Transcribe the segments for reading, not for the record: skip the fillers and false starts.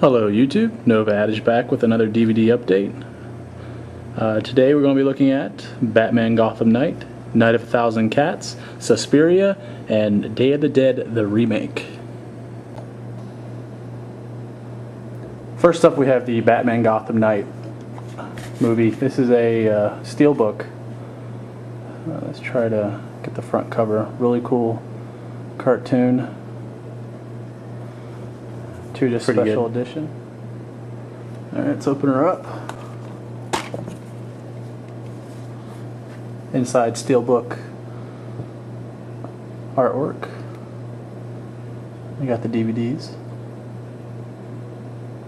Hello YouTube, Nova Adage back with another DVD update. Today we're going to be looking at Batman Gotham Knight, Night of a Thousand Cats, Suspiria, and Day of the Dead, the remake. First up we have the Batman Gotham Knight movie. This is a steelbook. Let's try to get the front cover. Really cool cartoon. Just special edition. Alright, let's open her up. Inside steelbook artwork. We got the DVDs.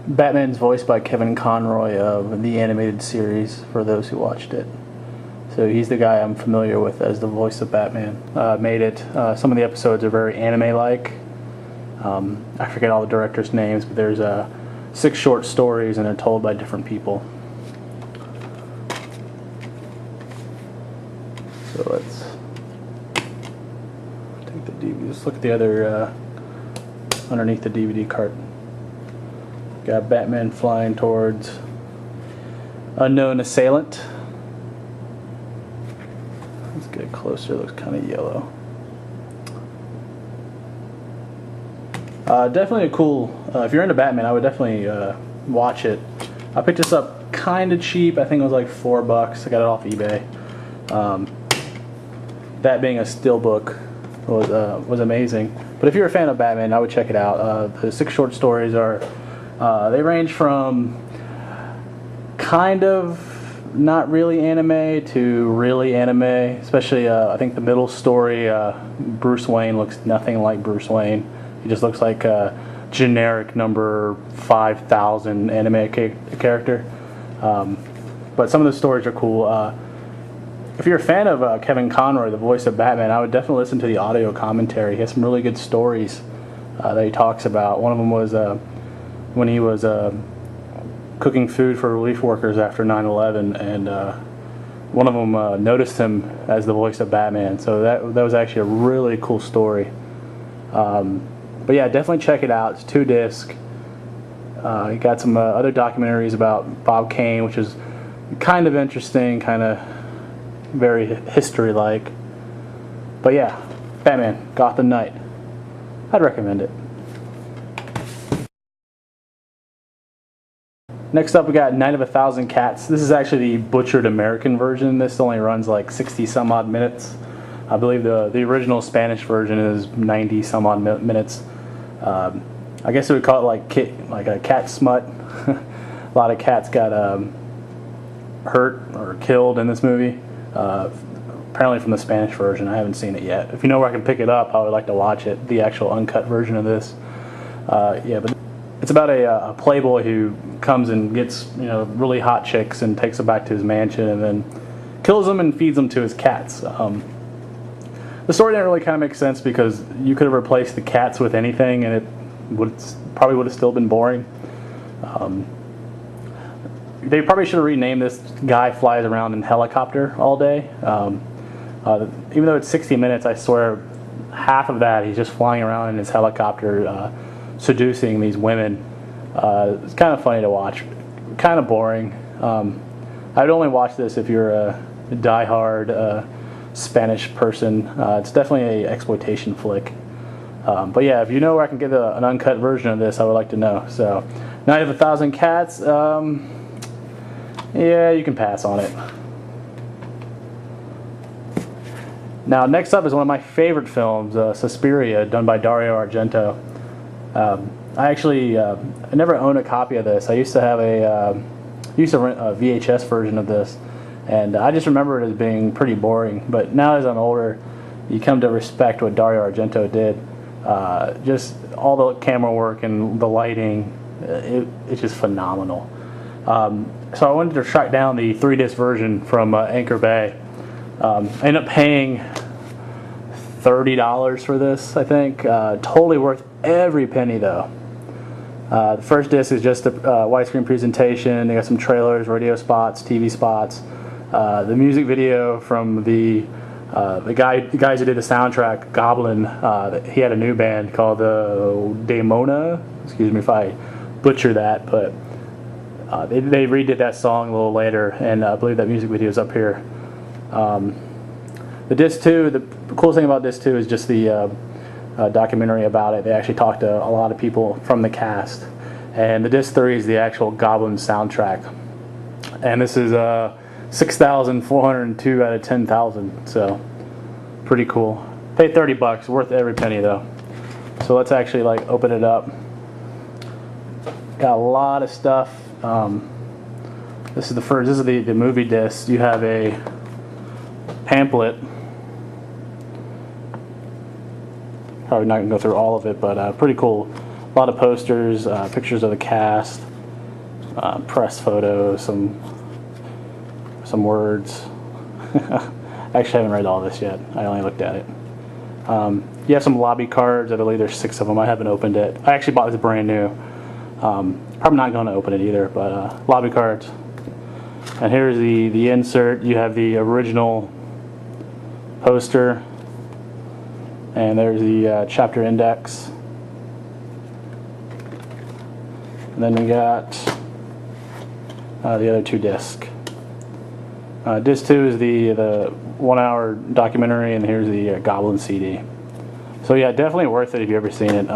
Batman's voiced by Kevin Conroy of the animated series, for those who watched it. So he's the guy I'm familiar with as the voice of Batman. Made it. Some of the episodes are very anime-like. I forget all the directors' names, but there's 6 short stories and they're told by different people. So let's take the DVD. Let's look at the other underneath the DVD cart. Got Batman flying towards unknown assailant. Let's get closer. It looks kind of yellow. Definitely a cool, if you're into Batman, I would definitely watch it. I picked this up kind of cheap. I think it was like $4. I got it off eBay. That being a steelbook was amazing. But if you're a fan of Batman, I would check it out. The 6 short stories are, they range from kind of not really anime to really anime. Especially, I think the middle story, Bruce Wayne looks nothing like Bruce Wayne. He just looks like a generic number 5,000 anime character. But some of the stories are cool. If you're a fan of Kevin Conroy, the voice of Batman, I would definitely listen to the audio commentary. He has some really good stories that he talks about. One of them was when he was cooking food for relief workers after 9/11, and one of them noticed him as the voice of Batman. So that was actually a really cool story. But yeah, definitely check it out. It's 2 discs. You got some other documentaries about Bob Kane, which is kind of interesting, kind of very history-like. But yeah, Batman, Gotham Knight. I'd recommend it. Next up, we got Night of a Thousand Cats. This is actually the butchered American version. This only runs like 60 some odd minutes. I believe the original Spanish version is 90 some odd minutes. I guess we would call it like a cat smut. A lot of cats got hurt or killed in this movie. Apparently from the Spanish version. I haven't seen it yet. If you know where I can pick it up, I would like to watch it. The actual uncut version of this. Yeah, but it's about a playboy who comes and gets really hot chicks and takes them back to his mansion and then kills them and feeds them to his cats. The story didn't really kind of make sense because you could have replaced the cats with anything and it probably would have still been boring. They probably should have renamed this guy flies around in helicopter all day. Even though it's 60 minutes, I swear half of that he's just flying around in his helicopter seducing these women. It's kind of funny to watch. Kind of boring. I'd only watch this if you're a die-hard Spanish person. It's definitely an exploitation flick. But yeah, if you know where I can get an uncut version of this, I would like to know. So, Night of a Thousand Cats, yeah, you can pass on it. Now, next up is one of my favorite films, Suspiria, done by Dario Argento. I actually I never owned a copy of this. I used to have rent a VHS version of this. And I just remember it as being pretty boring. But now as I'm older, you come to respect what Dario Argento did. Just all the camera work and the lighting, it's just phenomenal. So I wanted to track down the 3-disc version from Anchor Bay. I ended up paying $30 for this, I think. Totally worth every penny though. The first disc is just a widescreen presentation. They got some trailers, radio spots, TV spots. The music video from the guys who did the soundtrack, Goblin, he had a new band called Daemona. Excuse me if I butcher that, but they redid that song a little later, and I believe that music video is up here. The disc 2, the coolest thing about disc 2 is just the documentary about it. They actually talked to a lot of people from the cast, and the disc 3 is the actual Goblin soundtrack, and this is 6,402 out of 10,000, so pretty cool. Paid $30, worth every penny though. So let's actually like open it up. Got a lot of stuff. This is the first. This is the movie disc. You have a pamphlet. Probably not gonna go through all of it, but pretty cool. A lot of posters, pictures of the cast, press photos, some words. I actually haven't read all this yet. I only looked at it. You have some lobby cards. I believe there's 6 of them. I haven't opened it. I actually bought this brand new. Probably not going to open it either, but lobby cards. And here's the insert. You have the original poster, and there's the chapter index. And then we got the other 2 discs. Disc 2 is the 1-hour documentary, and here's the Goblin CD. So yeah, definitely worth it if you've ever seen it.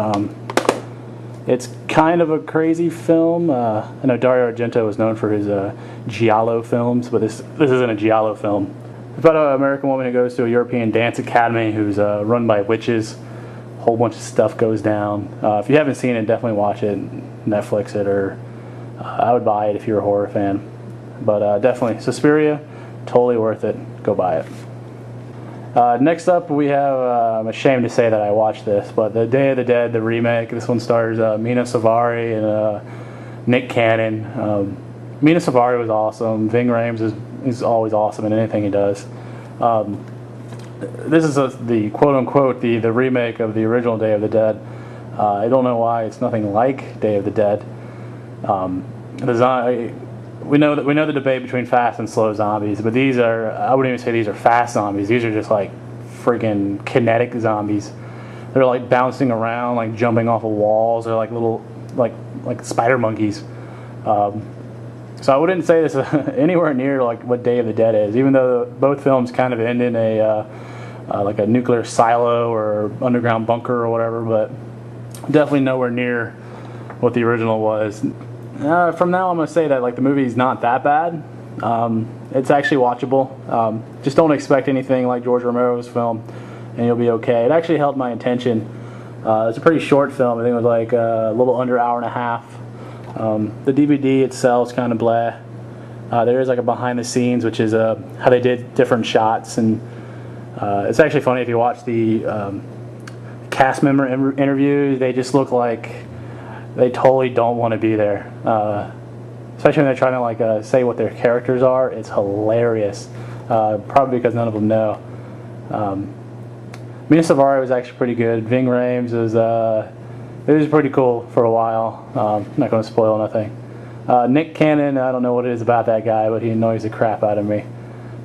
It's kind of a crazy film. I know Dario Argento is known for his giallo films, but this isn't a giallo film. It's about an American woman who goes to a European dance academy who's run by witches. A whole bunch of stuff goes down. If you haven't seen it, definitely watch it, Netflix it, or I would buy it if you're a horror fan. But definitely, Suspiria, totally worth it. Go buy it. Next up, we have, I'm ashamed to say that I watched this, but The Day of the Dead, the remake. This one stars Mina Suvari and Nick Cannon. Mina Suvari was awesome. Ving Rhames is always awesome in anything he does. This is the quote-unquote the remake of the original Day of the Dead. I don't know why it's nothing like Day of the Dead. We know the debate between fast and slow zombies, but these are, I wouldn't even say these are fast zombies. These are just like freaking kinetic zombies. They're like bouncing around, like jumping off of walls. They're like little like spider monkeys. So I wouldn't say this anywhere near like what Day of the Dead is, even though both films kind of end in a like a nuclear silo or underground bunker or whatever, but definitely nowhere near what the original was. From now, I'm going to say that like the movie's not that bad. It's actually watchable. Just don't expect anything like George Romero's film, and you'll be okay. It actually held my attention. It's a pretty short film. I think it was like a little under an hour and a half. The DVD itself is kind of blah. There is like a behind the scenes, which is how they did different shots, and it's actually funny if you watch the cast member interviews. They just look like they totally don't want to be there, especially when they're trying to like say what their characters are. It's hilarious, probably because none of them know. Mina Suvari was actually pretty good. Ving Rhames was pretty cool for a while. I'm not going to spoil nothing. Nick Cannon, I don't know what it is about that guy, but he annoys the crap out of me.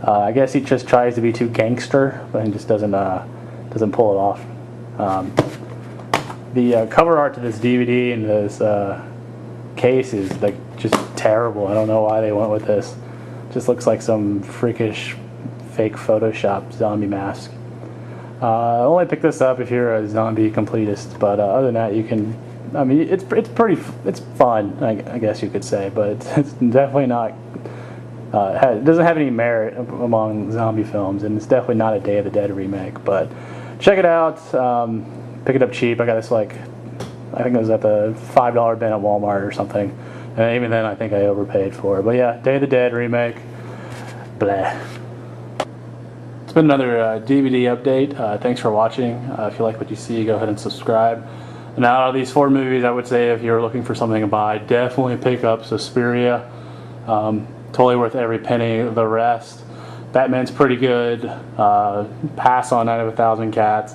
I guess he just tries to be too gangster, but he just doesn't pull it off. The cover art to this DVD and this case is like just terrible. I don't know why they went with this. Just looks like some freakish fake Photoshop zombie mask. Only pick this up if you're a zombie completist, but other than that, you can. I mean, it's fun, I guess you could say, but it's definitely not. It doesn't have any merit among zombie films, and it's definitely not a Day of the Dead remake. But check it out. Pick it up cheap. I got this like, I think it was at the $5 bin at Walmart or something. And even then, I think I overpaid for it. But yeah, Day of the Dead remake. Blah. It's been another DVD update. Thanks for watching. If you like what you see, go ahead and subscribe. And out of these 4 movies, I would say if you're looking for something to buy, definitely pick up Suspiria. Totally worth every penny. The rest, Batman's pretty good. Pass on Night of a Thousand Cats.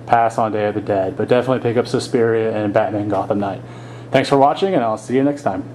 Pass on Day of the Dead. But definitely pick up Suspiria and Batman Gotham Knight. Thanks for watching, and I'll see you next time.